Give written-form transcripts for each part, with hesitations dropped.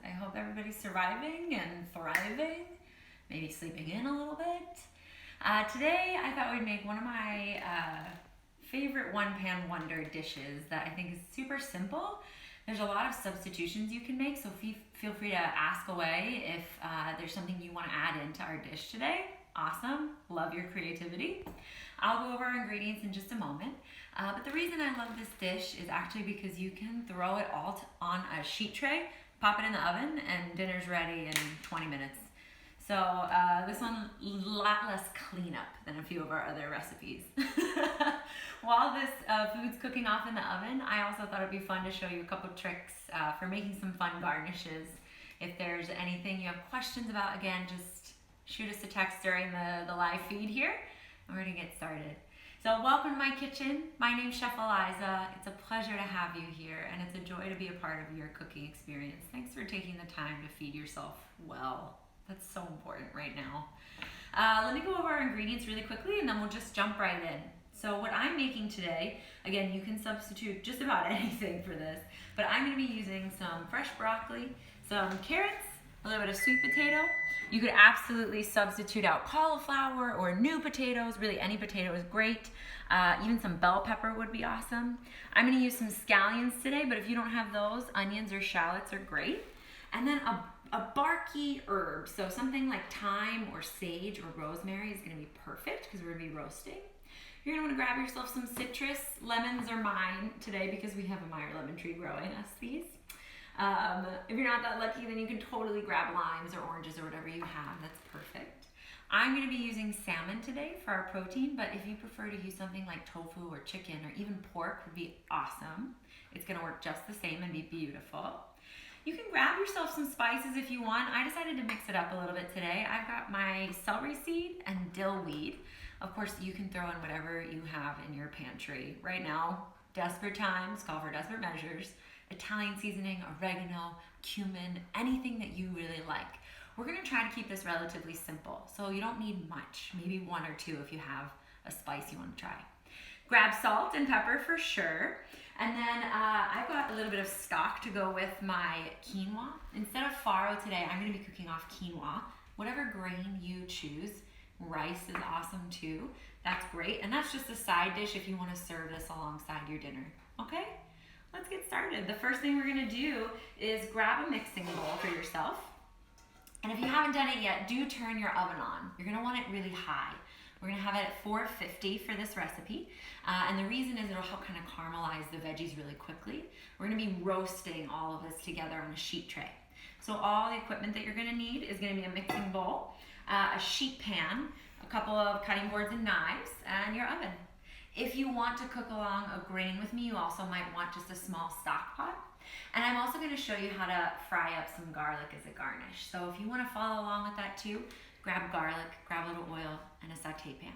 I hope everybody's surviving and thriving, maybe sleeping in a little bit. Today I thought we'd make one of my favorite one-pan wonder dishes that I think is super simple. There's a lot of substitutions you can make, so feel free to ask away if there's something you want to add into our dish today. Awesome, love your creativity. I'll go over our ingredients in just a moment, but the reason I love this dish is actually because you can throw it all on a sheet tray, pop it in the oven, and dinner's ready in 20 minutes. So this one, a lot less cleanup than a few of our other recipes. While this food's cooking off in the oven, I also thought it'd be fun to show you a couple tricks for making some fun garnishes. If there's anything you have questions about, again, just shoot us a text during the live feed here, and we're gonna get started. So welcome to my kitchen. My name's Chef Eliza. It's a pleasure to have you here, and it's a joy to be a part of your cooking experience. Thanks for taking the time to feed yourself well. That's so important right now. Let me go over our ingredients really quickly, and then we'll just jump right in. So what I'm making today, again, you can substitute just about anything for this, but I'm gonna be using some fresh broccoli, some carrots, a little bit of sweet potato. You could absolutely substitute out cauliflower or new potatoes. Really, any potato is great. Even some bell pepper would be awesome. I'm gonna use some scallions today, but if you don't have those, onions or shallots are great. And then a barky herb, so something like thyme or sage or rosemary is gonna be perfect because we're gonna be roasting. You're gonna wanna grab yourself some citrus. Lemons are mine today because we have a Meyer lemon tree growing us these. If you're not that lucky, then you can totally grab limes or oranges or whatever you have. That's perfect. I'm gonna be using salmon today for our protein, but if you prefer to use something like tofu or chicken or even pork would be awesome. It's gonna work just the same and be beautiful. You can grab yourself some spices if you want. I decided to mix it up a little bit today. I've got my celery seed and dill weed. Of course, you can throw in whatever you have in your pantry. Right now, desperate times call for desperate measures. Italian seasoning, oregano, cumin, anything that you really like. We're gonna try to keep this relatively simple, so you don't need much, maybe one or two if you have a spice you wanna try. Grab salt and pepper for sure. And then I've got a little bit of stock to go with my quinoa. Instead of farro today, I'm gonna be cooking off quinoa. Whatever grain you choose, rice is awesome too. That's great, and that's just a side dish if you wanna serve this alongside your dinner, okay? Let's get started. The first thing we're gonna do is grab a mixing bowl for yourself. And if you haven't done it yet, do turn your oven on. You're gonna want it really high. We're gonna have it at 450 for this recipe. And the reason is it'll help kind of caramelize the veggies really quickly. We're gonna be roasting all of this together on a sheet tray. So all the equipment that you're gonna need is gonna be a mixing bowl, a sheet pan, a couple of cutting boards and knives, and your oven. If you want to cook along a grain with me, you also might want just a small stock pot. And I'm also gonna show you how to fry up some garlic as a garnish. So if you wanna follow along with that too, grab garlic, grab a little oil, and a saute pan.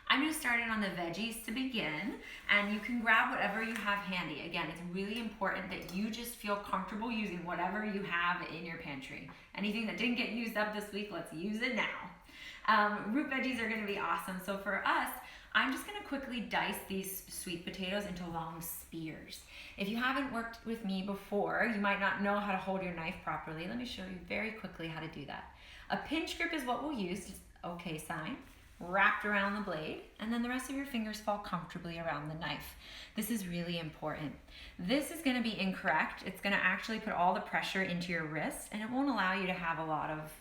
I'm gonna start it on the veggies to begin, and you can grab whatever you have handy. Again, it's really important that you just feel comfortable using whatever you have in your pantry. Anything that didn't get used up this week, let's use it now. Root veggies are gonna be awesome. So for us, I'm just gonna quickly dice these sweet potatoes into long spears. If you haven't worked with me before, you might not know how to hold your knife properly. Let me show you very quickly how to do that. A pinch grip is what we'll use, just okay sign, wrapped around the blade, and then the rest of your fingers fall comfortably around the knife. This is really important. This is gonna be incorrect. It's gonna actually put all the pressure into your wrist, and it won't allow you to have a lot of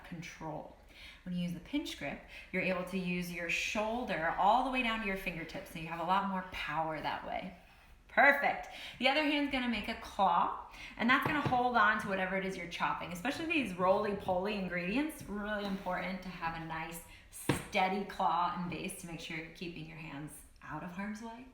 control. When you use the pinch grip, you're able to use your shoulder all the way down to your fingertips, so you have a lot more power that way. Perfect. The other hand's gonna make a claw, and that's gonna hold on to whatever it is you're chopping, especially these roly-poly ingredients. Really important to have a nice, steady claw and base to make sure you're keeping your hands out of harm's way.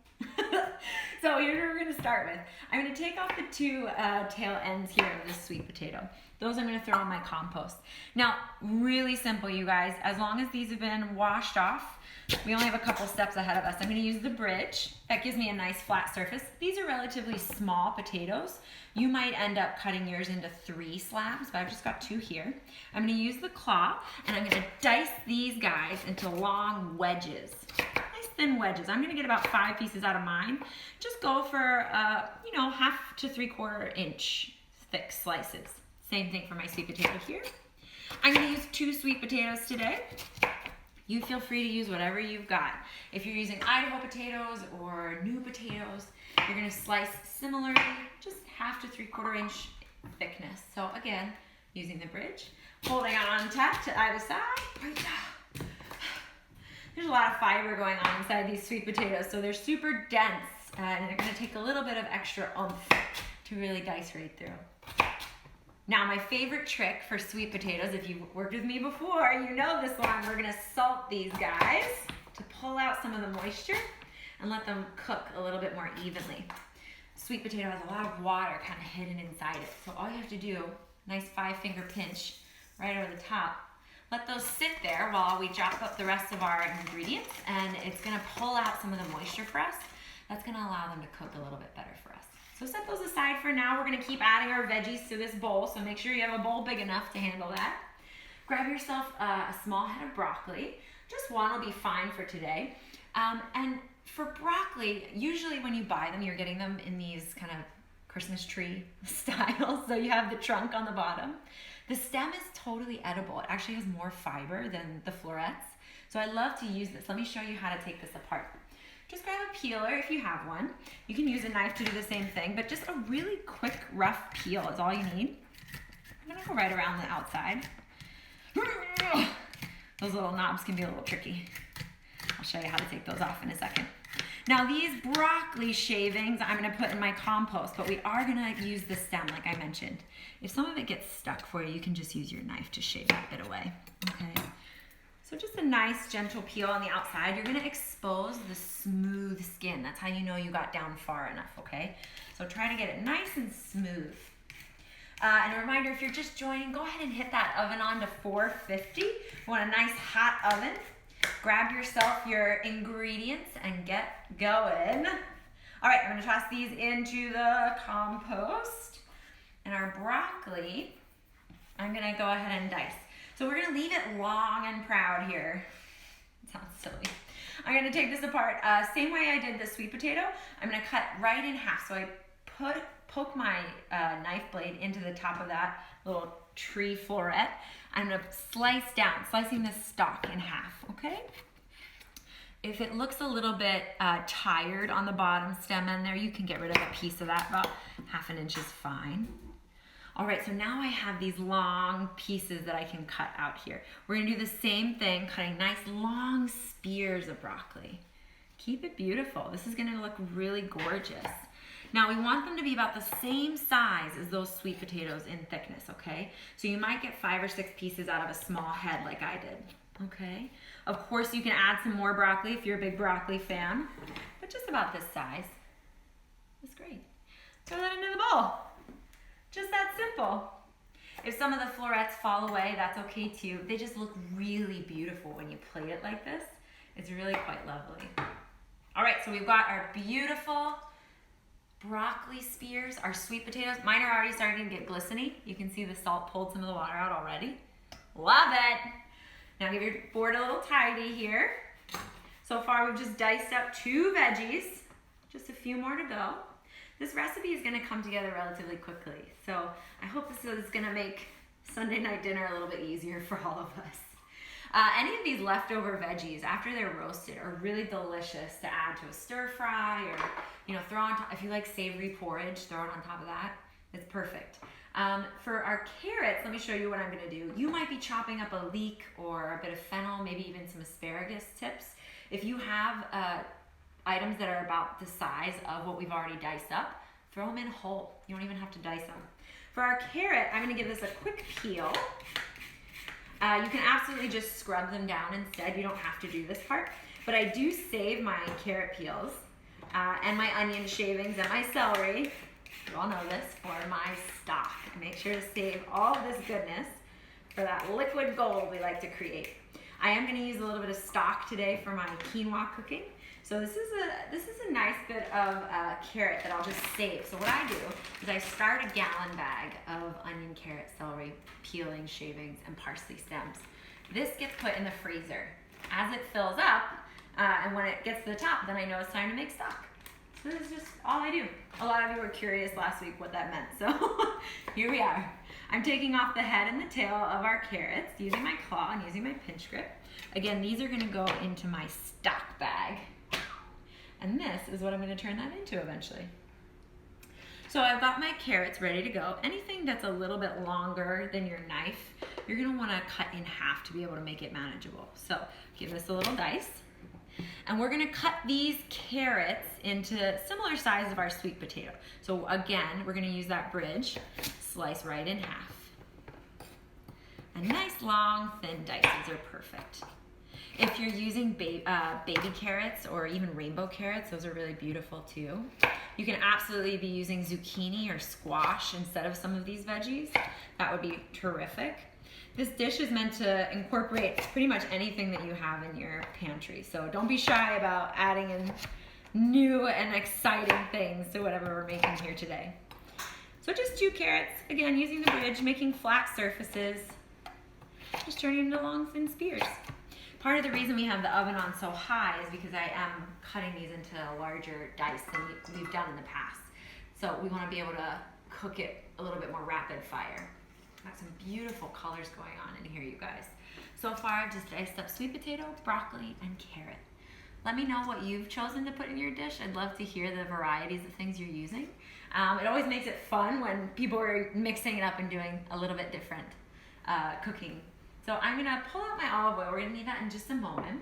So here's what we're gonna start with. I'm gonna take off the two tail ends here of this sweet potato. Those I'm gonna throw in my compost. Now, really simple, you guys. As long as these have been washed off, we only have a couple steps ahead of us. I'm gonna use the bridge. That gives me a nice flat surface. These are relatively small potatoes. You might end up cutting yours into 3 slabs, but I've just got 2 here. I'm gonna use the claw, and I'm gonna dice these guys into long wedges. Nice thin wedges. I'm gonna get about 5 pieces out of mine. Just go for, 1/2 to 3/4 inch thick slices. Same thing for my sweet potato here. I'm gonna use 2 sweet potatoes today. You feel free to use whatever you've got. If you're using Idaho potatoes or new potatoes, you're gonna slice similarly, just 1/2 to 3/4 inch thickness. So again, using the bridge, holding on tight to either side. There's a lot of fiber going on inside these sweet potatoes, so they're super dense, and they're gonna take a little bit of extra oomph to really dice right through. Now, my favorite trick for sweet potatoes, if you've worked with me before, you know this one. We're gonna salt these guys to pull out some of the moisture and let them cook a little bit more evenly. Sweet potato has a lot of water kind of hidden inside it, so all you have to do, nice 5-finger pinch right over the top. Let those sit there while we chop up the rest of our ingredients, and it's gonna pull out some of the moisture for us. That's gonna allow them to cook a little bit better for us. So set those aside for now. We're gonna keep adding our veggies to this bowl, so make sure you have a bowl big enough to handle that. Grab yourself a small head of broccoli. Just one will be fine for today. And for broccoli, usually when you buy them, you're getting them in these kind of Christmas tree style, so you have the trunk on the bottom. The stem is totally edible. It actually has more fiber than the florets. So I love to use this. Let me show you how to take this apart. Just grab a peeler if you have one. You can use a knife to do the same thing, but just a really quick, rough peel is all you need. I'm gonna go right around the outside. Those little knobs can be a little tricky. I'll show you how to take those off in a second. Now these broccoli shavings I'm gonna put in my compost, but we are gonna use the stem like I mentioned. If some of it gets stuck for you, you can just use your knife to shave that bit away, okay? So just a nice gentle peel on the outside. You're gonna expose the smooth skin. That's how you know you got down far enough, okay? So try to get it nice and smooth. And a reminder, if you're just joining, go ahead and hit that oven on to 450. You want a nice hot oven. Grab yourself your ingredients and get going. All right, I'm gonna toss these into the compost. And our broccoli, I'm gonna go ahead and dice. So we're gonna leave it long and proud here. Sounds silly. I'm gonna take this apart. Same way I did the sweet potato, I'm gonna cut right in half. So I poke my knife blade into the top of that little tree floret. I'm gonna slice down, slicing the stalk in half, okay? If it looks a little bit tired on the bottom stem end there, you can get rid of a piece of that. About 1/2 inch is fine. All right, so now I have these long pieces that I can cut out here. We're gonna do the same thing, cutting nice long spears of broccoli. Keep it beautiful. This is gonna look really gorgeous. Now we want them to be about the same size as those sweet potatoes in thickness, okay? So you might get 5 or 6 pieces out of a small head like I did, okay? Of course you can add some more broccoli if you're a big broccoli fan, but just about this size. That's great. Throw that into the bowl. Just that simple. If some of the florets fall away, that's okay too. They just look really beautiful when you plate it like this. It's really quite lovely. All right, so we've got our beautiful broccoli spears, our sweet potatoes. Mine are already starting to get glistening. You can see the salt pulled some of the water out already. Love it. Now give your board a little tidy here. So far we've just diced up 2 veggies, just a few more to go. This recipe is gonna come together relatively quickly. So I hope this is gonna make Sunday night dinner a little bit easier for all of us. Any of these leftover veggies after they're roasted are really delicious to add to a stir fry, or throw on top. If you like savory porridge, throw it on top of that. It's perfect. For our carrots, let me show you what I'm gonna do. You might be chopping up a leek or a bit of fennel, maybe even some asparagus tips. If you have items that are about the size of what we've already diced up, throw them in whole. You don't even have to dice them. For our carrot, I'm gonna give this a quick peel. You can absolutely just scrub them down instead. You don't have to do this part, but I do save my carrot peels and my onion shavings and my celery, you all know this, for my stock. I make sure to save all of this goodness for that liquid gold we like to create. I am gonna use a little bit of stock today for my quinoa cooking. So this is a nice bit of carrot that I'll just save. So what I do is I start a gallon bag of onion, carrot, celery, peeling, shavings, and parsley stems. This gets put in the freezer. As it fills up, and when it gets to the top, then I know it's time to make stock. So this is just all I do. A lot of you were curious last week what that meant, so here we are. I'm taking off the head and the tail of our carrots using my claw and using my pinch grip. Again, these are gonna go into my stock bag. And this is what I'm gonna turn that into eventually. So I've got my carrots ready to go. Anything that's a little bit longer than your knife, you're gonna wanna cut in half to be able to make it manageable. So give this a little dice. And we're gonna cut these carrots into similar size of our sweet potato. So again, we're gonna use that bridge, slice right in half. And nice long thin dices are perfect. If you're using baby carrots or even rainbow carrots, those are really beautiful too. You can absolutely be using zucchini or squash instead of some of these veggies. That would be terrific. This dish is meant to incorporate pretty much anything that you have in your pantry. So don't be shy about adding in new and exciting things to whatever we're making here today. So just 2 carrots, again, using the bridge, making flat surfaces, just turning into long thin spears. Part of the reason we have the oven on so high is because I am cutting these into larger dice than we've done in the past. So we want to be able to cook it a little bit more rapid fire. Got some beautiful colors going on in here, you guys. So far, I've just diced up sweet potato, broccoli, and carrot. Let me know what you've chosen to put in your dish. I'd love to hear the varieties of things you're using. It always makes it fun when people are mixing it up and doing a little bit different cooking. So I'm gonna pull out my olive oil. We're gonna need that in just a moment.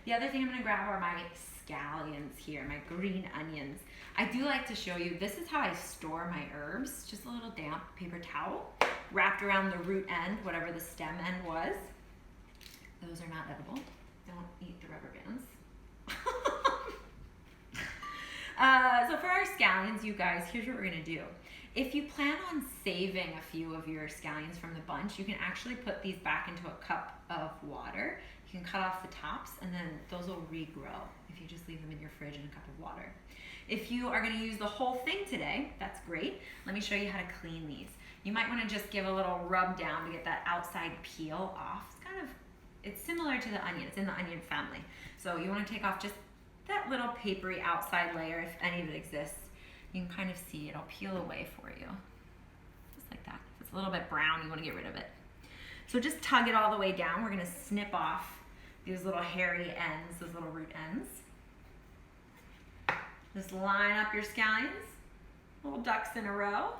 The other thing I'm gonna grab are my scallions here, my green onions. I do like to show you, this is how I store my herbs. Just a little damp paper towel wrapped around the root end, whatever the stem end was. Those are not edible. Don't eat the rubber bands. So for our scallions, you guys, here's what we're gonna do. If you plan on saving a few of your scallions from the bunch, you can actually put these back into a cup of water. You can cut off the tops and then those will regrow if you just leave them in your fridge in a cup of water. If you are gonna use the whole thing today, that's great. Let me show you how to clean these. You might wanna just give a little rub down to get that outside peel off. It's similar to the onion, it's in the onion family. So you wanna take off just that little papery outside layer if any of it exists. You can kind of see it'll peel away for you. Just like that. If it's a little bit brown, you wanna get rid of it. So just tug it all the way down. We're gonna snip off these little hairy ends, those little root ends. Just line up your scallions, little ducks in a row.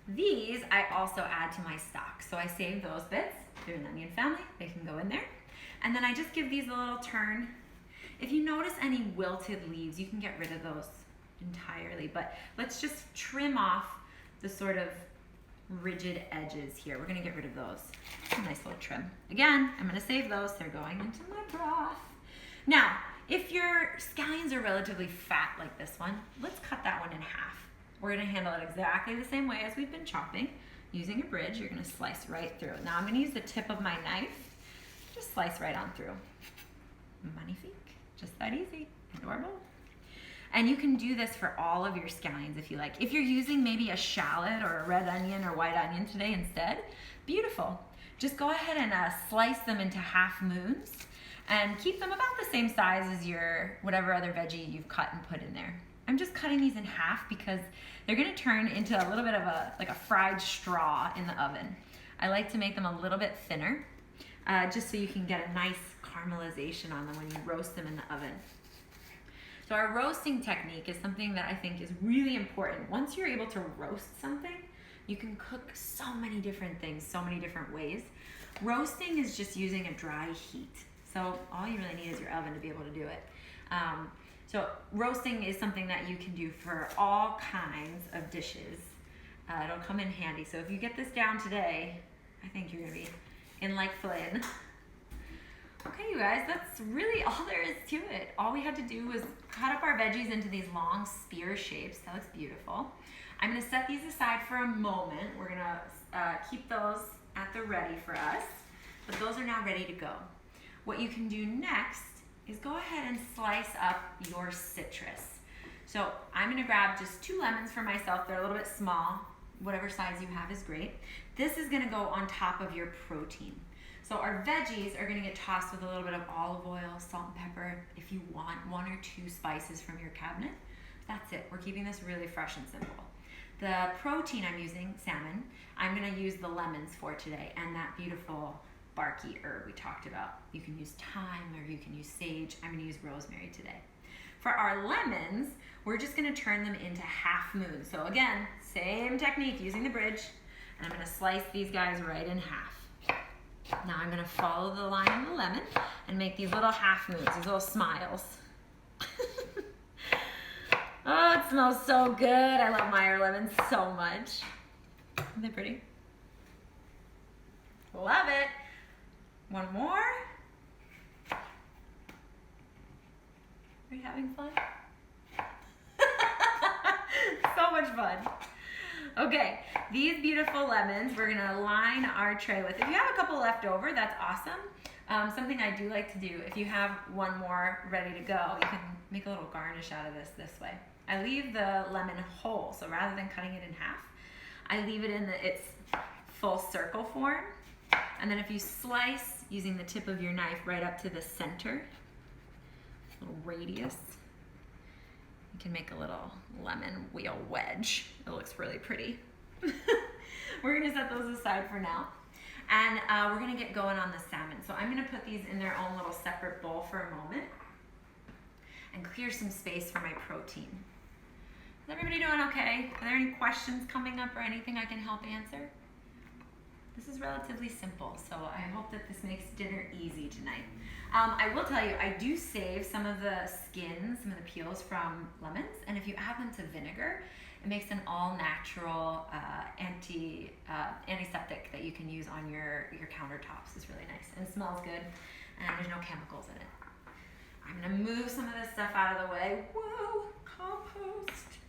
These I also add to my stock. So I save those bits. They're in the onion family, they can go in there. And then I just give these a little turn. If you notice any wilted leaves, you can get rid of those entirely, but let's just trim off the sort of rigid edges here. We're gonna get rid of those. A nice little trim. Again, I'm gonna save those. They're going into my broth. Now, if your scallions are relatively fat like this one, let's cut that one in half. We're gonna handle it exactly the same way as we've been chopping. Using a bridge, you're gonna slice right through. Now I'm gonna use the tip of my knife, just slice right on through. Magnifique, just that easy, adorable. And you can do this for all of your scallions if you like. If you're using maybe a shallot or a red onion or white onion today instead, beautiful. Just go ahead and slice them into half moons and keep them about the same size as your whatever other veggie you've cut and put in there. I'm just cutting these in half because they're gonna turn into a little bit of like a fried straw in the oven. I like to make them a little bit thinner, just so you can get a nice caramelization on them when you roast them in the oven. So our roasting technique is something that I think is really important. Once you're able to roast something, you can cook so many different things, so many different ways. Roasting is just using a dry heat. So all you really need is your oven to be able to do it. So roasting is something that you can do for all kinds of dishes. It'll come in handy. So if you get this down today, I think you're gonna be in like Flynn. Okay, you guys, that's really all there is to it. All we had to do was cut up our veggies into these long spear shapes. That looks beautiful. I'm gonna set these aside for a moment. We're gonna keep those at the ready for us, but those are now ready to go. What you can do next is go ahead and slice up your citrus. So I'm gonna grab just 2 lemons for myself. They're a little bit small. Whatever size you have is great. This is gonna go on top of your protein. So our veggies are gonna get tossed with a little bit of olive oil, salt and pepper. If you want 1 or 2 spices from your cabinet, that's it. We're keeping this really fresh and simple. The protein I'm using, salmon, I'm gonna use the lemons for today, and that beautiful barky herb we talked about. You can use thyme or you can use sage. I'm gonna use rosemary today. For our lemons, we're just gonna turn them into half moons. So again, same technique, using the bridge, and I'm gonna slice these guys right in half. Now I'm gonna follow the line of the lemon and make these little half moons, these little smiles. Oh, it smells so good. I love Meyer lemons so much. Isn't they pretty? Love it. One more. Are you having fun? So much fun. Okay, these beautiful lemons we're gonna line our tray with. If you have a couple left over, that's awesome. Something I do like to do, if you have one more ready to go, you can make a little garnish out of this way. I leave the lemon whole, so rather than cutting it in half, I leave it in its full circle form. And then if you slice using the tip of your knife right up to the center, little radius, you can make a little lemon wheel wedge. It looks really pretty. We're gonna set those aside for now. And we're gonna get going on the salmon. So I'm gonna put these in their own little separate bowl for a moment and clear some space for my protein. Is everybody doing okay? Are there any questions coming up or anything I can help answer? This is relatively simple, so I hope that this makes dinner easy tonight. I will tell you, I do save some of the skins, some of the peels from lemons, and if you add them to vinegar, it makes an all-natural antiseptic that you can use on your countertops. It's really nice and smells good, and there's no chemicals in it. I'm gonna move some of this stuff out of the way. Whoa, compost.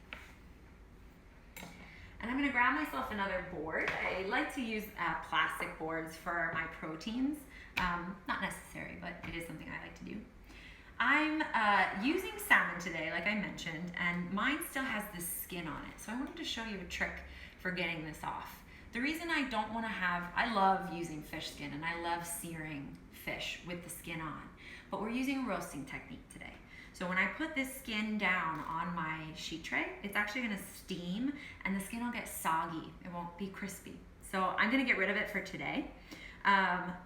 And I'm gonna grab myself another board. I like to use plastic boards for my proteins. Not necessary, but it is something I like to do. I'm using salmon today, like I mentioned, and mine still has the skin on it. So I wanted to show you a trick for getting this off. The reason I don't wanna I love using fish skin and I love searing fish with the skin on, but we're using a roasting technique today. So when I put this skin down on my sheet tray, it's actually gonna steam and the skin will get soggy. It won't be crispy. So I'm gonna get rid of it for today.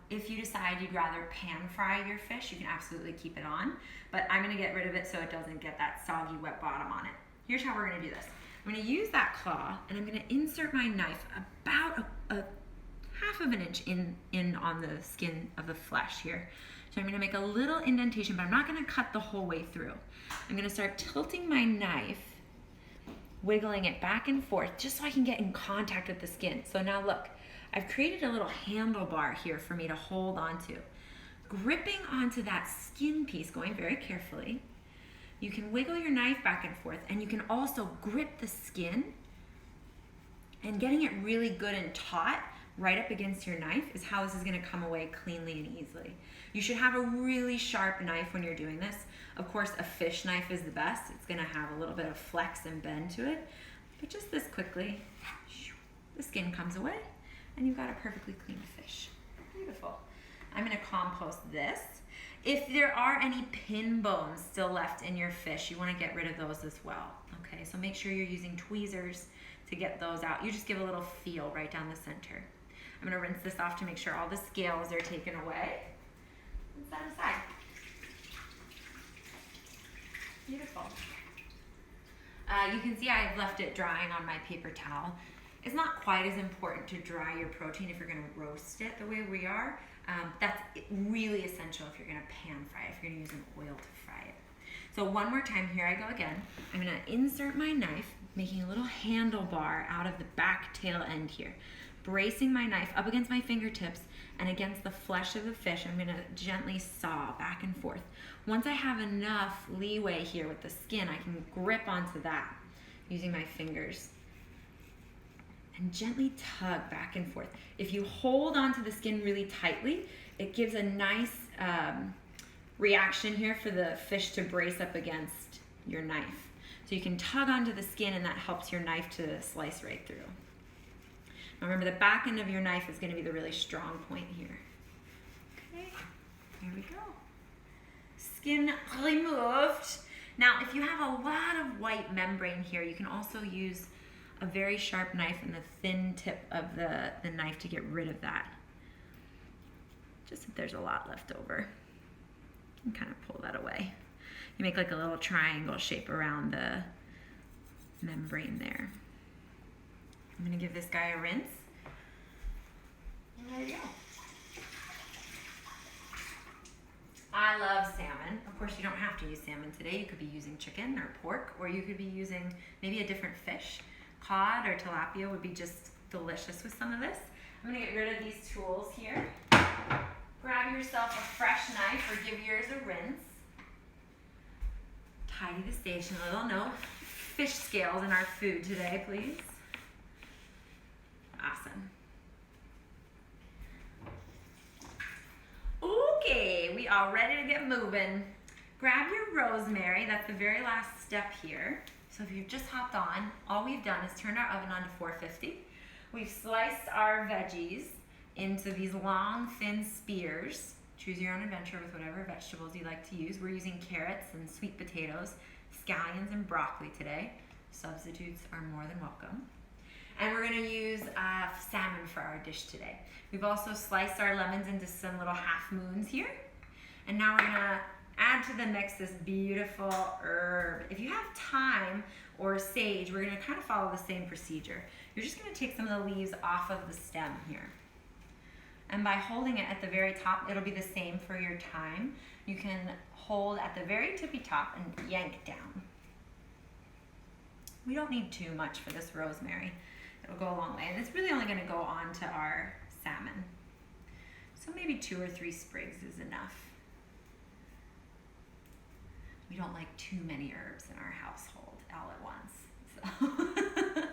If you decide you'd rather pan fry your fish, you can absolutely keep it on, but I'm gonna get rid of it so it doesn't get that soggy wet bottom on it. Here's how we're gonna do this. I'm gonna use that claw and I'm gonna insert my knife about a half of an inch in on the skin of the flesh here. So I'm gonna make a little indentation, but I'm not gonna cut the whole way through. I'm gonna start tilting my knife, wiggling it back and forth, just so I can get in contact with the skin. So now look, I've created a little handlebar here for me to hold onto. Gripping onto that skin piece, going very carefully, you can wiggle your knife back and forth, and you can also grip the skin, and getting it really good and taut right up against your knife is how this is gonna come away cleanly and easily. You should have a really sharp knife when you're doing this. Of course, a fish knife is the best. It's gonna have a little bit of flex and bend to it, but just this quickly, the skin comes away, and you've got a perfectly clean fish. Beautiful. I'm gonna compost this. If there are any pin bones still left in your fish, you wanna get rid of those as well. Okay, so make sure you're using tweezers to get those out. You just give a little feel right down the center. I'm gonna rinse this off to make sure all the scales are taken away. And set aside. Beautiful. You can see I've left it drying on my paper towel. It's not quite as important to dry your protein if you're gonna roast it the way we are. That's really essential if you're gonna pan fry it, if you're gonna use an oil to fry it. So one more time, here I go again. I'm gonna insert my knife, making a little handlebar out of the back tail end here. Bracing my knife up against my fingertips and against the flesh of the fish, I'm gonna gently saw back and forth. Once I have enough leeway here with the skin, I can grip onto that using my fingers and gently tug back and forth. If you hold onto the skin really tightly, it gives a nice reaction here for the fish to brace up against your knife. So you can tug onto the skin and that helps your knife to slice right through. Now remember, the back end of your knife is gonna be the really strong point here. Okay, there we go. Skin removed. Now, if you have a lot of white membrane here, you can also use a very sharp knife and the thin tip of the knife to get rid of that. Just if there's a lot left over. And kind of pull that away. You make like a little triangle shape around the membrane there. I'm gonna give this guy a rinse. And there you go. I love salmon. Of course, you don't have to use salmon today. You could be using chicken or pork, or you could be using maybe a different fish. Cod or tilapia would be just delicious with some of this. I'm gonna get rid of these tools here. Grab yourself a fresh knife or give yours a rinse. Tidy the station a little. No fish scales in our food today, please. Awesome. Okay, we are ready to get moving. Grab your rosemary. That's the very last step here. So if you've just hopped on, all we've done is turned our oven on to 450. We've sliced our veggies into these long, thin spears. Choose your own adventure with whatever vegetables you like to use. We're using carrots and sweet potatoes, scallions and broccoli today. Substitutes are more than welcome. And we're gonna use salmon for our dish today. We've also sliced our lemons into some little half moons here. And now we're gonna add to the mix this beautiful herb. If you have thyme or sage, we're gonna kind of follow the same procedure. You're just gonna take some of the leaves off of the stem here. And by holding it at the very top, it'll be the same for your thyme. You can hold at the very tippy top and yank down. We don't need too much for this rosemary. It'll go a long way. And it's really only gonna go on to our salmon. So maybe 2 or 3 sprigs is enough. We don't like too many herbs in our household all at once. So.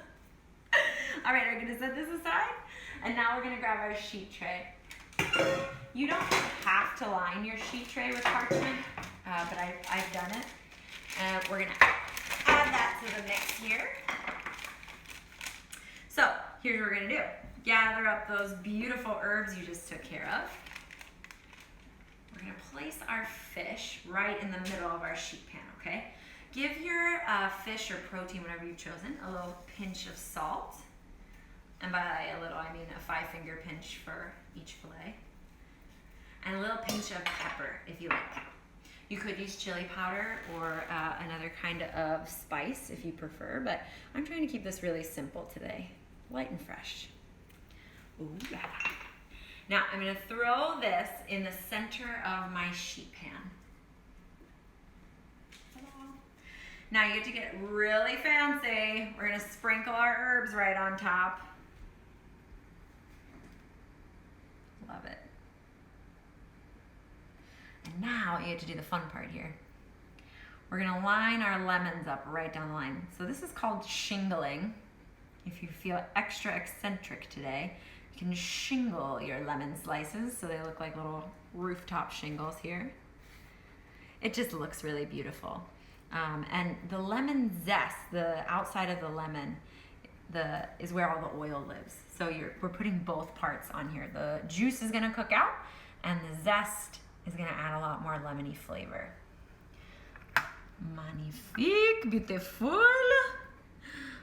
All right, we're gonna set this aside. And now we're gonna grab our sheet tray. You don't have to line your sheet tray with parchment, but I've done it. And we're gonna add that to the mix here. So here's what we're gonna do. Gather up those beautiful herbs you just took care of. We're gonna place our fish right in the middle of our sheet pan, okay? Give your fish or protein, whatever you've chosen, a little pinch of salt. And by a little, I mean a 5-finger pinch for each fillet. And a little pinch of pepper, if you like. You could use chili powder or another kind of spice if you prefer, but I'm trying to keep this really simple today. Light and fresh. Ooh, yeah. Now, I'm gonna throw this in the center of my sheet pan. Now you get to get really fancy. We're gonna sprinkle our herbs right on top. Love it. And now you get to do the fun part here. We're gonna line our lemons up right down the line. So this is called shingling. If you feel extra eccentric today, you can shingle your lemon slices so they look like little rooftop shingles here. It just looks really beautiful. And the lemon zest, the outside of the lemon, is where all the oil lives. So we're putting both parts on here. The juice is gonna cook out, and the zest is gonna add a lot more lemony flavor. Magnifique, beautiful.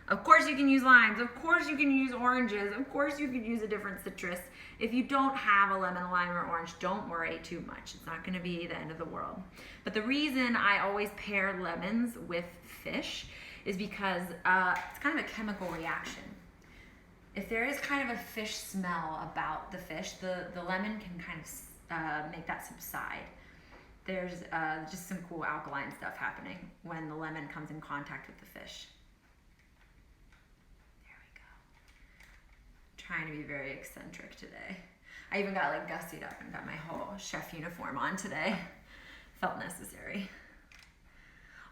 Of course you can use limes, of course you can use oranges, of course you could use a different citrus. If you don't have a lemon, lime, or orange, don't worry too much. It's not gonna be the end of the world. But the reason I always pair lemons with fish is because it's kind of a chemical reaction. If there is kind of a fish smell about the fish, the lemon can kind of make that subside. There's just some cool alkaline stuff happening when the lemon comes in contact with the fish. Trying to be very eccentric today. I even got like gussied up and got my whole chef uniform on today. Felt necessary.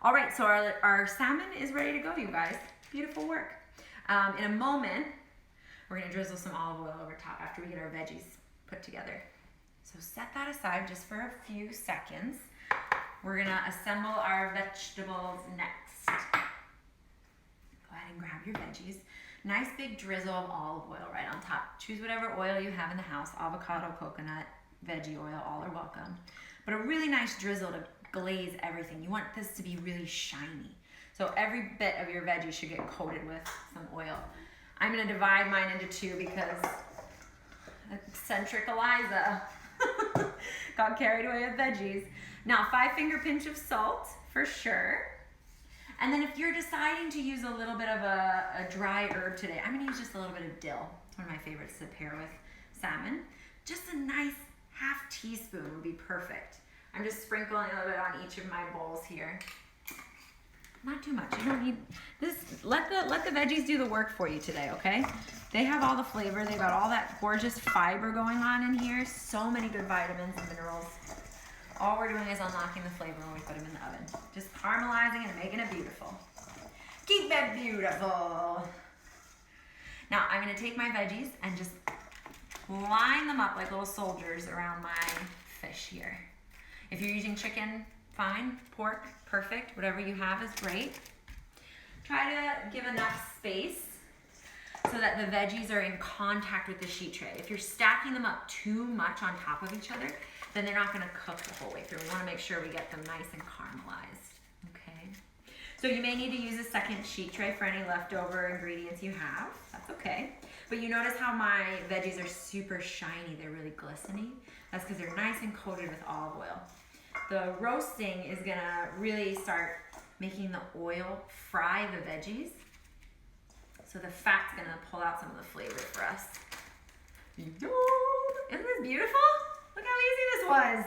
All right, so our salmon is ready to go, you guys. Beautiful work. In a moment, we're gonna drizzle some olive oil over top after we get our veggies put together. So set that aside just for a few seconds. We're gonna assemble our vegetables next. Go ahead and grab your veggies. Nice big drizzle of olive oil right on top. Choose whatever oil you have in the house, avocado, coconut, veggie oil, all are welcome. But a really nice drizzle to glaze everything. You want this to be really shiny. So every bit of your veggie should get coated with some oil. I'm gonna divide mine into two because eccentric Eliza got carried away with veggies. Now, 5-finger pinch of salt for sure. And then if you're deciding to use a little bit of a dry herb today, I'm gonna use just a little bit of dill. It's one of my favorites to pair with salmon. Just a nice half teaspoon would be perfect. I'm just sprinkling a little bit on each of my bowls here. Not too much. You don't need this. Let the veggies do the work for you today, okay? They have all the flavor. They've got all that gorgeous fiber going on in here. So many good vitamins and minerals. All we're doing is unlocking the flavor when we put them in the oven. Just caramelizing and making it beautiful. Keep it beautiful. Now I'm gonna take my veggies and just line them up like little soldiers around my fish here. If you're using chicken, fine. Pork, perfect. Whatever you have is great. Try to give enough space so that the veggies are in contact with the sheet tray. If you're stacking them up too much on top of each other, then they're not gonna cook the whole way through. We wanna make sure we get them nice and caramelized, okay? So you may need to use a second sheet tray for any leftover ingredients you have. That's okay. But you notice how my veggies are super shiny. They're really glistening. That's because they're nice and coated with olive oil. The roasting is gonna really start making the oil fry the veggies. So the fat's gonna pull out some of the flavor for us. Isn't this beautiful? Look how easy this was.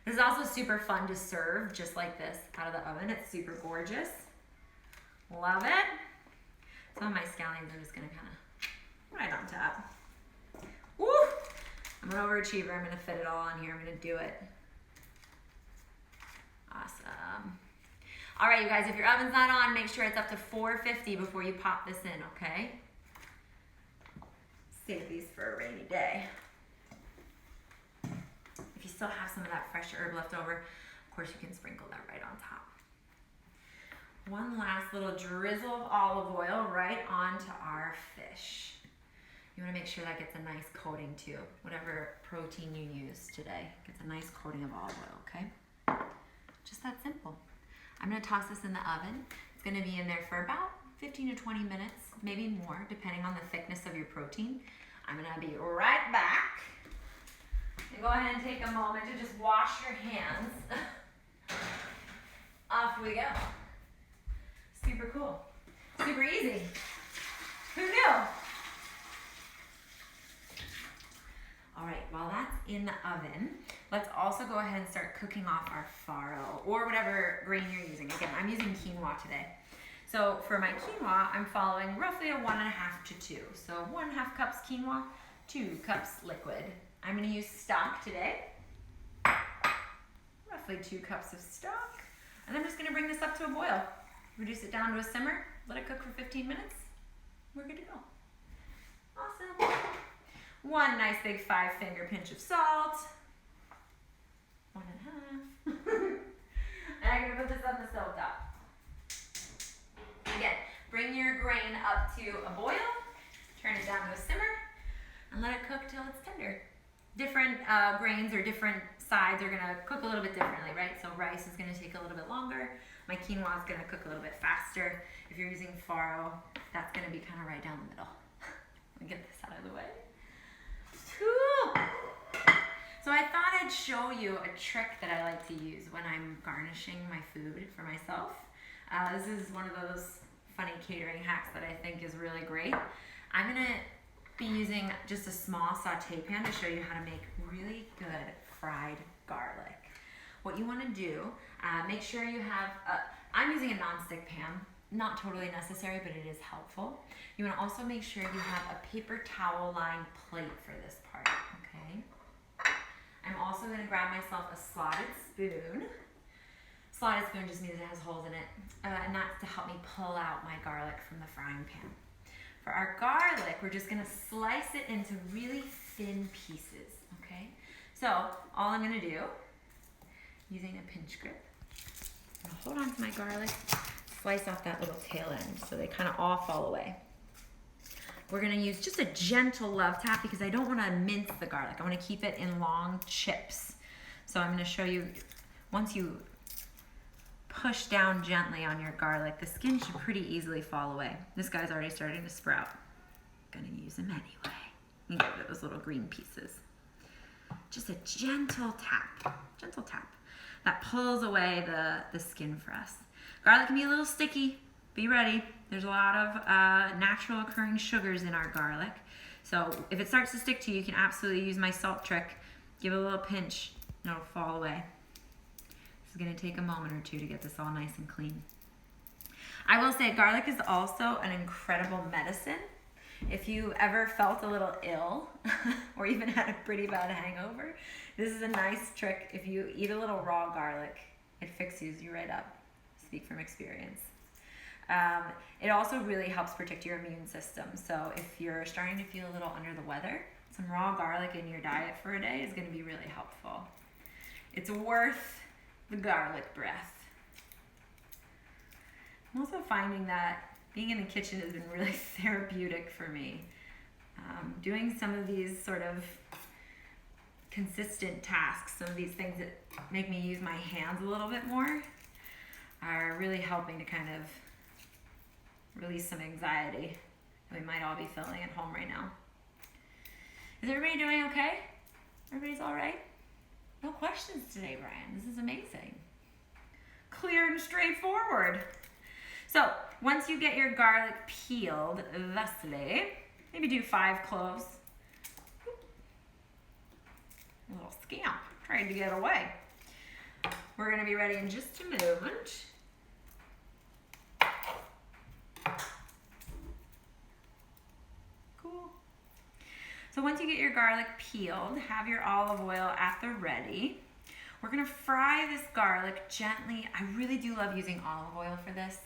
This is also super fun to serve just like this out of the oven. It's super gorgeous. Love it. Some of my scallions are just gonna kind of right on top. Woo! I'm an overachiever. I'm gonna fit it all on here. I'm gonna do it. Awesome. All right, you guys, if your oven's not on, make sure it's up to 450 before you pop this in, okay? Save these for a rainy day. If you still have some of that fresh herb left over, of course you can sprinkle that right on top. One last little drizzle of olive oil right onto our fish. You want to make sure that gets a nice coating too. Whatever protein you use today gets a nice coating of olive oil, okay? Just that simple. I'm going to toss this in the oven. It's going to be in there for about 15 to 20 minutes, maybe more, depending on the thickness of your protein. I'm going to be right back. And go ahead and take a moment to just wash your hands. Off we go. Super cool. Super easy. Who knew? All right, while that's in the oven, let's also go ahead and start cooking off our farro or whatever grain you're using. Again, I'm using quinoa today. So for my quinoa, I'm following roughly a 1.5 to 2. So 1.5 cups quinoa, 2 cups liquid. I'm gonna use stock today. Roughly 2 cups of stock. And I'm just gonna bring this up to a boil. Reduce it down to a simmer, let it cook for 15 minutes. We're good to go. Awesome. One nice big 5-finger pinch of salt. 1.5. And I'm gonna put this on the stove top. Again, bring your grain up to a boil, turn it down to a simmer, and let it cook till it's tender. Different grains or different sides are gonna cook a little bit differently, right? So rice is gonna take a little bit longer. My quinoa is gonna cook a little bit faster. If you're using farro, that's gonna be kind of right down the middle. Let me get this out of the way. So I thought I'd show you a trick that I like to use when I'm garnishing my food for myself. This is one of those funny catering hacks that I think is really great. I'm gonna be using just a small saute pan to show you how to make really good fried garlic. What you wanna do, make sure you have, I'm using a nonstick pan, not totally necessary, but it is helpful. You wanna also make sure you have a paper towel lined plate for this part, okay? I'm also gonna grab myself a slotted spoon. Slotted spoon just means it has holes in it, and that's to help me pull out my garlic from the frying pan. For our garlic, we're just gonna slice it into really thin pieces, okay? So all I'm gonna do, using a pinch grip, I'm gonna hold on to my garlic, slice off that little tail end so they kind of all fall away. We're gonna use just a gentle love tap because I don't wanna mince the garlic. I wanna keep it in long chips. So I'm gonna show you, once you push down gently on your garlic, the skin should pretty easily fall away. This guy's already starting to sprout. Gonna use him anyway. You get rid of those little green pieces. Just a gentle tap. That pulls away the skin for us. Garlic can be a little sticky. Be ready. There's a lot of natural occurring sugars in our garlic. So if it starts to stick to you, you can absolutely use my salt trick. Give it a little pinch and it'll fall away. This is gonna take a moment or two to get this all nice and clean. I will say garlic is also an incredible medicine. If you ever felt a little ill or even had a pretty bad hangover, this is a nice trick. If you eat a little raw garlic, it fixes you right up. Speak from experience. It also really helps protect your immune system. So if you're starting to feel a little under the weather, some raw garlic in your diet for a day is going to be really helpful. It's worth the garlic breath. I'm also finding that being in the kitchen has been really therapeutic for me. Doing some of these sort of consistent tasks, some of these things that make me use my hands a little bit more, are really helping to kind of release some anxiety that we might all be feeling at home right now. Is everybody doing okay? Everybody's all right? No questions today, Brian. This is amazing. Clear and straightforward. So once you get your garlic peeled thusly, maybe do 5 cloves. A little scamp trying to get away. We're going to be ready in just a moment. Cool. So once you get your garlic peeled, have your olive oil at the ready. We're going to fry this garlic gently. I really do love using olive oil for this.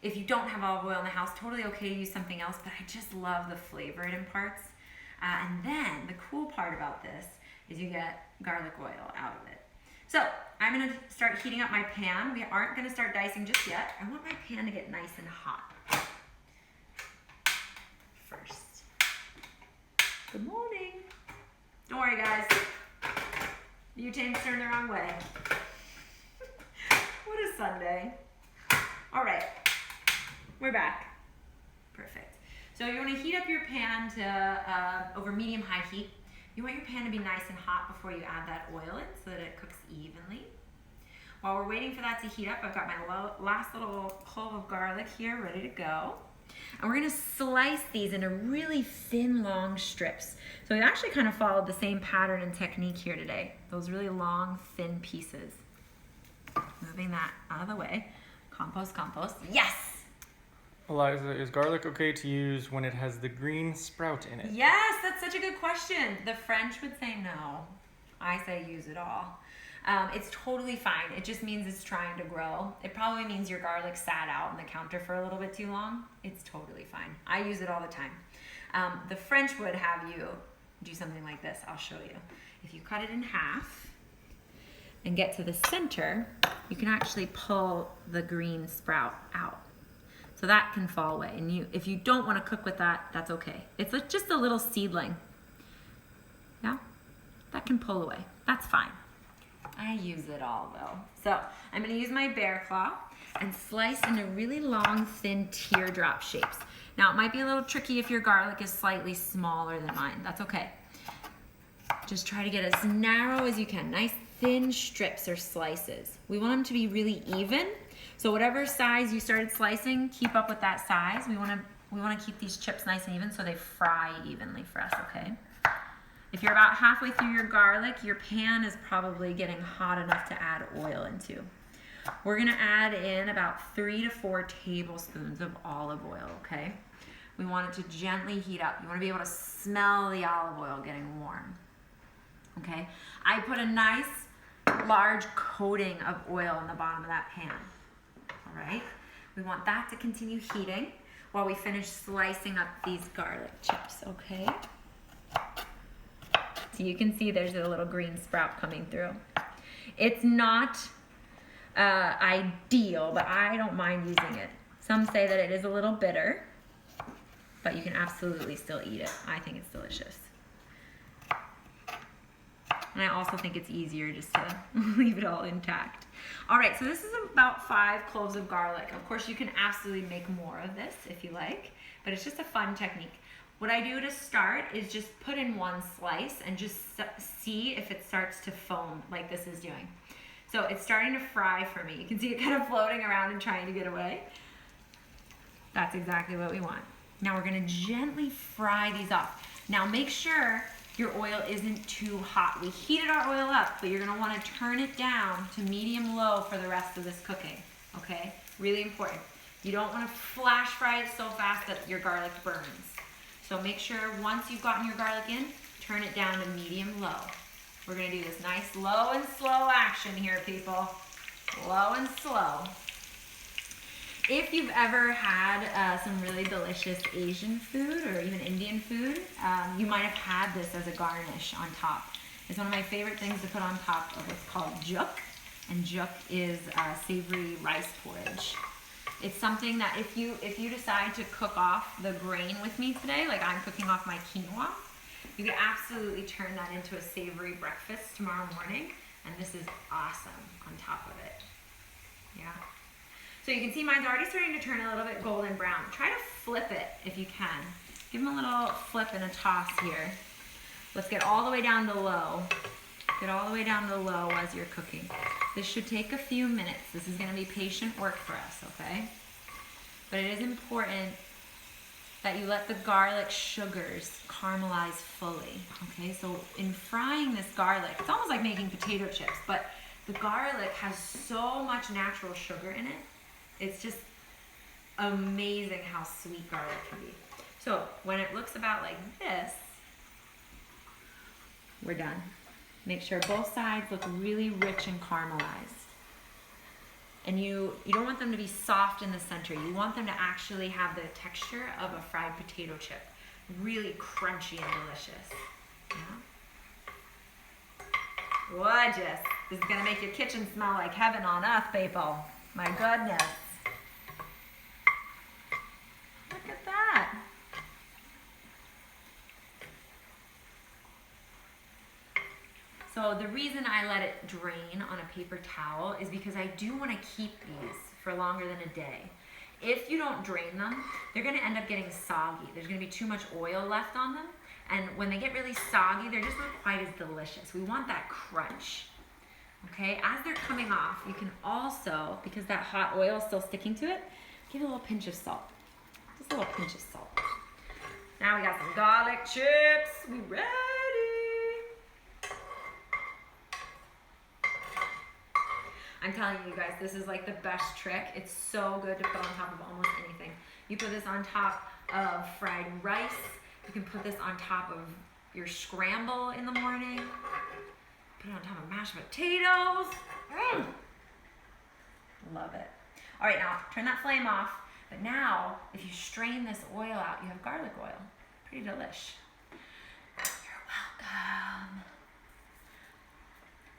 If you don't have olive oil in the house, totally okay to use something else, but I just love the flavor it imparts. And then the cool part about this is you get garlic oil out of it. So I'm going to start heating up my pan. We aren't going to start dicing just yet. I want my pan to get nice and hot first. Good morning. Don't worry, guys. The butane's turned the wrong way. What a Sunday. All right, we're back. Perfect. So you want to heat up your pan to over medium-high heat. You want your pan to be nice and hot before you add that oil in so that it cooks evenly. While we're waiting for that to heat up, I've got my last little clove of garlic here ready to go. And we're going to slice these into really thin, long strips. So we actually kind of followed the same pattern and technique here today. Those really long, thin pieces. Moving that out of the way. Compost. Yes! Eliza, is garlic okay to use when it has the green sprout in it? Yes, that's such a good question. The French would say no. I say use it all. It's totally fine. It just means it's trying to grow. It probably means your garlic sat out on the counter for a little bit too long. It's totally fine. I use it all the time. The French would have you do something like this. I'll show you. If you cut it in half and get to the center, you can actually pull the green sprout out. So that can fall away. And if you don't want to cook with that, that's okay. It's just a little seedling. Yeah? That can pull away. That's fine. I use it all though. So I'm going to use my bear claw and slice into really long, thin teardrop shapes. Now it might be a little tricky if your garlic is slightly smaller than mine. That's okay. Just try to get as narrow as you can. Nice thin strips or slices. We want them to be really even. So whatever size you started slicing, keep up with that size. We want to keep these chips nice and even so they fry evenly for us, okay? If you're about halfway through your garlic, your pan is probably getting hot enough to add oil into. We're gonna add in about 3 to 4 tablespoons of olive oil, okay? We want it to gently heat up. You wanna be able to smell the olive oil getting warm, okay? I put a nice large coating of oil in the bottom of that pan, all right? We want that to continue heating while we finish slicing up these garlic chips, okay? So you can see there's a little green sprout coming through. It's not ideal, but I don't mind using it. Some say that it is a little bitter, but you can absolutely still eat it. I think it's delicious. And I also think it's easier just to leave it all intact. All right, so this is about 5 cloves of garlic. Of course, you can absolutely make more of this if you like, but it's just a fun technique. What I do to start is just put in 1 slice and just see if it starts to foam like this is doing. So it's starting to fry for me. You can see it kind of floating around and trying to get away. That's exactly what we want. Now we're gonna gently fry these off. Now make sure your oil isn't too hot. We heated our oil up, but you're gonna wanna turn it down to medium-low for the rest of this cooking, okay? Really important. You don't wanna flash fry it so fast that your garlic burns. So make sure once you've gotten your garlic in, turn it down to medium-low. We're gonna do this nice low and slow action here, people. Low and slow. If you've ever had some really delicious Asian food or even Indian food, you might have had this as a garnish on top. It's one of my favorite things to put on top of what's called juk, and juk is savory rice porridge. It's something that if you decide to cook off the grain with me today, like I'm cooking off my quinoa, you can absolutely turn that into a savory breakfast tomorrow morning, and this is awesome on top of it. Yeah. So you can see mine's already starting to turn a little bit golden brown. Try to flip it if you can. Give them a little flip and a toss here. Let's get all the way down to low. Get all the way down to low as you're cooking. This should take a few minutes. This is gonna be patient work for us, okay? But it is important that you let the garlic sugars caramelize fully, okay? So in frying this garlic, it's almost like making potato chips, but the garlic has so much natural sugar in it. It's just amazing how sweet garlic can be. So when it looks about like this, we're done. Make sure both sides look really rich and caramelized. And you don't want them to be soft in the center. You want them to actually have the texture of a fried potato chip. Really crunchy and delicious. Yeah? Gorgeous. This is gonna make your kitchen smell like heaven on earth, people. My goodness. Look at that. So the reason I let it drain on a paper towel is because I do want to keep these for longer than a day. If you don't drain them, they're going to end up getting soggy. There's going to be too much oil left on them. And when they get really soggy, they're just not quite as delicious. We want that crunch. Okay, as they're coming off, you can also, because that hot oil is still sticking to it, give it a little pinch of salt. Just a little pinch of salt. Now we got some garlic chips. We ready? I'm telling you guys, this is like the best trick. It's so good to put on top of almost anything. You put this on top of fried rice. You can put this on top of your scramble in the morning. Put it on top of mashed potatoes. Love it. All right, now turn that flame off. But now, if you strain this oil out, you have garlic oil. Pretty delish. You're welcome.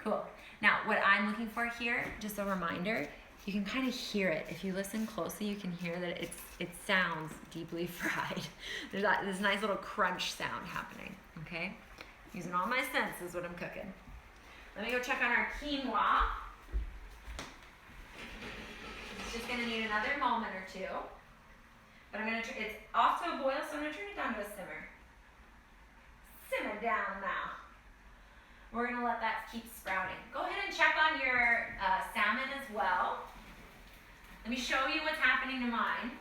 Cool. Now, what I'm looking for here, just a reminder, you can kind of hear it. If you listen closely, you can hear that it sounds deeply fried. There's this nice little crunch sound happening, okay? Using all my senses when I'm cooking. Let me go check on our quinoa. It's just gonna need another moment or two. But it's off to a boil, so I'm gonna turn it down to a simmer. Simmer down now. We're gonna let that keep sprouting. Go ahead and check on your salmon as well. Let me show you what's happening to mine.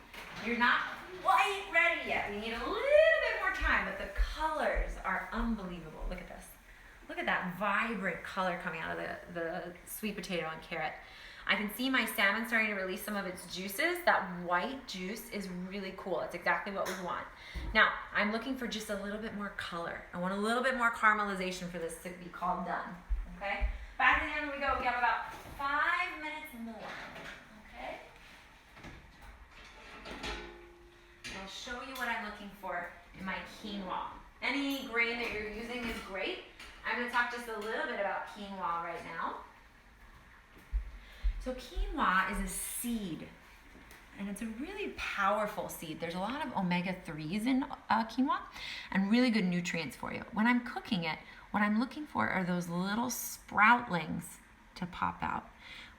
You're not quite ready yet. We need a little bit more time, but the colors are unbelievable. Look at this. Look at that vibrant color coming out of the sweet potato and carrot. I can see my salmon starting to release some of its juices. That white juice is really cool. It's exactly what we want. Now, I'm looking for just a little bit more color. I want a little bit more caramelization for this to be called done, okay? Back in we go. We have about 5 minutes more, okay? I'll show you what I'm looking for in my quinoa. Any grain that you're using is great. I'm gonna talk just a little bit about quinoa right now. So quinoa is a seed, and it's a really powerful seed. There's a lot of omega-3s in quinoa and really good nutrients for you. When I'm cooking it, What I'm looking for are those little sproutlings to pop out.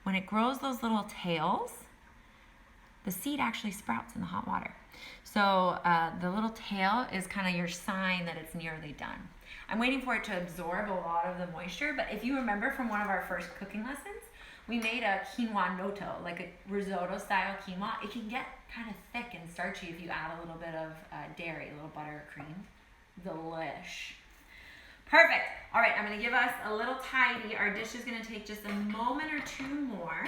When it grows those little tails, the seed actually sprouts in the hot water. So the little tail is kind of your sign that it's nearly done. I'm waiting for it to absorb a lot of the moisture, but if you remember from one of our first cooking lessons, we made a quinoa noto, like a risotto style quinoa. It can get kind of thick and starchy if you add a little bit of dairy, a little butter or cream. Delish. Perfect. All right, I'm gonna give us a little tidy. Our dish is gonna take just a moment or two more.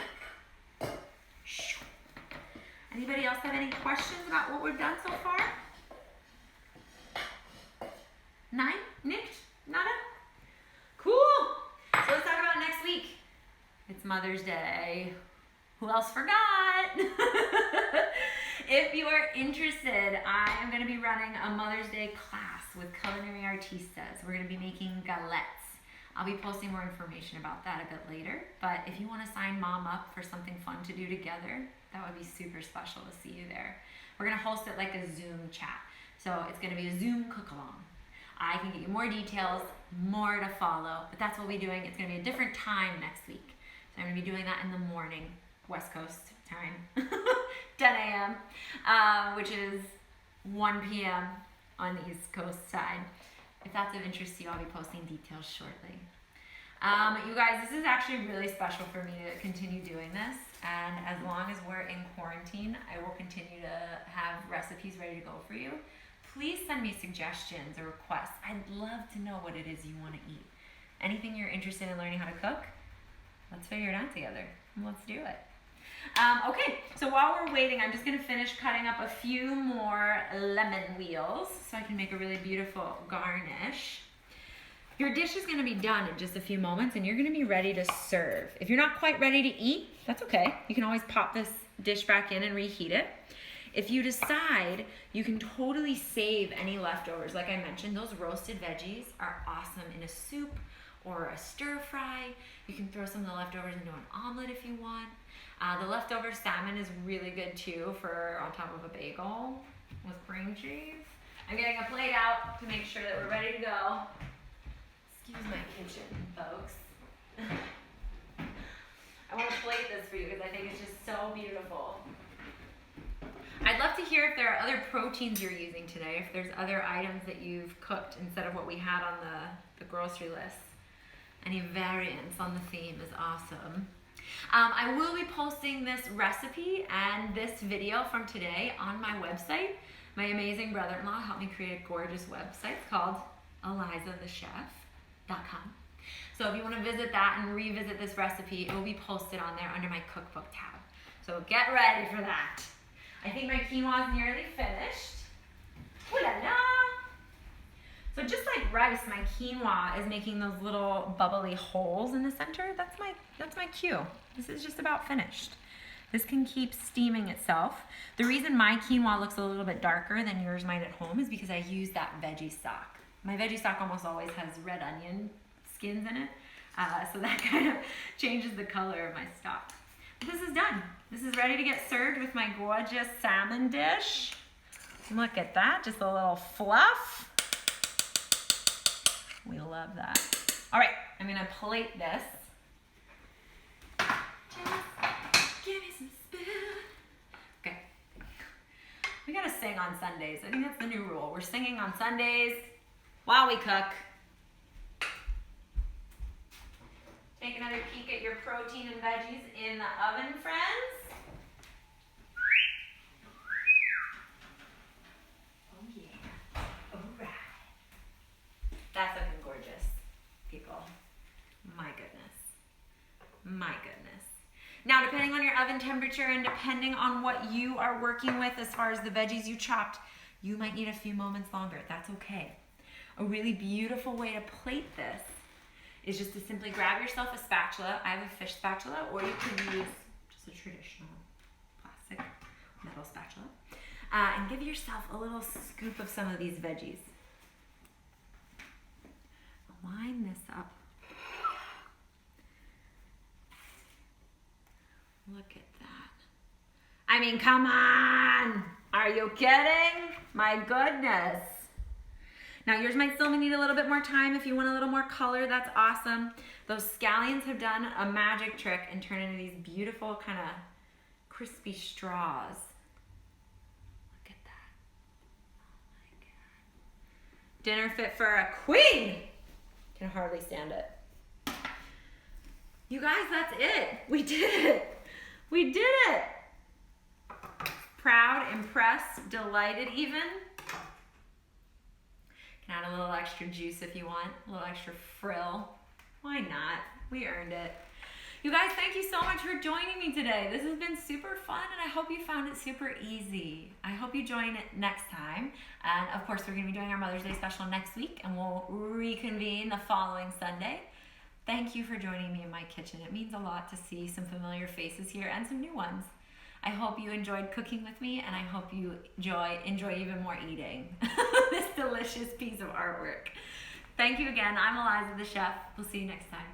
Anybody else have any questions about what we've done so far? Nine? Nicked? Nada? Cool. So let's talk about next week. It's Mother's Day. Who else forgot? If you are interested, I am going to be running a Mother's Day class with culinary artistas. We're going to be making galettes. I'll be posting more information about that a bit later. But if you want to sign mom up for something fun to do together, that would be super special to see you there. We're going to host it like a Zoom chat. So it's going to be a Zoom cook-along. I can get you more details, more to follow, but that's what we'll be doing. It's going to be a different time next week. So I'm going to be doing that in the morning, West Coast time, 10 a.m., which is 1 p.m. on the East Coast side. If that's of interest to you, I'll be posting details shortly. You guys, this is actually really special for me to continue doing this, and as long as we're in quarantine, I will continue to have recipes ready to go for you. Please send me suggestions or requests. I'd love to know what it is you want to eat. Anything you're interested in learning how to cook, let's figure it out together. Let's do it. Okay, so while we're waiting, I'm just going to finish cutting up a few more lemon wheels so I can make a really beautiful garnish. Your dish is going to be done in just a few moments, and you're going to be ready to serve. If you're not quite ready to eat, that's okay. You can always pop this dish back in and reheat it. If you decide, you can totally save any leftovers. Like I mentioned, those roasted veggies are awesome in a soup or a stir fry. You can throw some of the leftovers into an omelet if you want. The leftover salmon is really good too for on top of a bagel with cream cheese. I'm getting a plate out to make sure that we're ready to go. Excuse my kitchen, folks. I want to plate this for you because I think it's just so beautiful. I'd love to hear if there are other proteins you're using today, if there's other items that you've cooked instead of what we had on the grocery list. Any variants on the theme is awesome. I will be posting this recipe and this video from today on my website. My amazing brother-in-law helped me create a gorgeous website. It's called FEED.elizathechef.com. So if you want to visit that and revisit this recipe, it will be posted on there under my cookbook tab. So get ready for that. I think my quinoa is nearly finished. Ooh la la! So just like rice, my quinoa is making those little bubbly holes in the center. That's my cue. This is just about finished. This can keep steaming itself. The reason my quinoa looks a little bit darker than yours might at home is because I use that veggie stock. My veggie stock almost always has red onion skins in it, so that kind of changes the color of my stock. But this is done. This is ready to get served with my gorgeous salmon dish. Look at that, just a little fluff. We love that. All right, I'm gonna plate this. Just give me some spoon. Okay. We gotta sing on Sundays. I think that's the new rule. We're singing on Sundays while we cook. Take another peek at your protein and veggies in the oven, friends. Oh yeah. All right. That's looking gorgeous, people. My goodness. My goodness. Now, depending on your oven temperature and depending on what you are working with as far as the veggies you chopped, you might need a few moments longer. That's okay. A really beautiful way to plate this is just to simply grab yourself a spatula. I have a fish spatula, or you can use just a traditional plastic metal spatula. And give yourself a little scoop of some of these veggies. Line this up. Look at that. I mean, come on. Are you kidding? My goodness. Now yours might still need a little bit more time. If you want a little more color, that's awesome. Those scallions have done a magic trick and turned into these beautiful kind of crispy straws. Look at that. Oh my God. Dinner fit for a queen. Can hardly stand it. You guys, that's it. We did it. We did it. Proud, impressed, delighted even. Can add a little extra juice if you want, a little extra frill. Why not? We earned it. You guys, thank you so much for joining me today. This has been super fun, and I hope you found it super easy. I hope you join it next time. And of course, we're going to be doing our Mother's Day special next week, and we'll reconvene the following Sunday. Thank you for joining me in my kitchen. It means a lot to see some familiar faces here and some new ones. I hope you enjoyed cooking with me, and I hope you enjoy even more eating this delicious piece of artwork. Thank you again. I'm Eliza the Chef. We'll see you next time.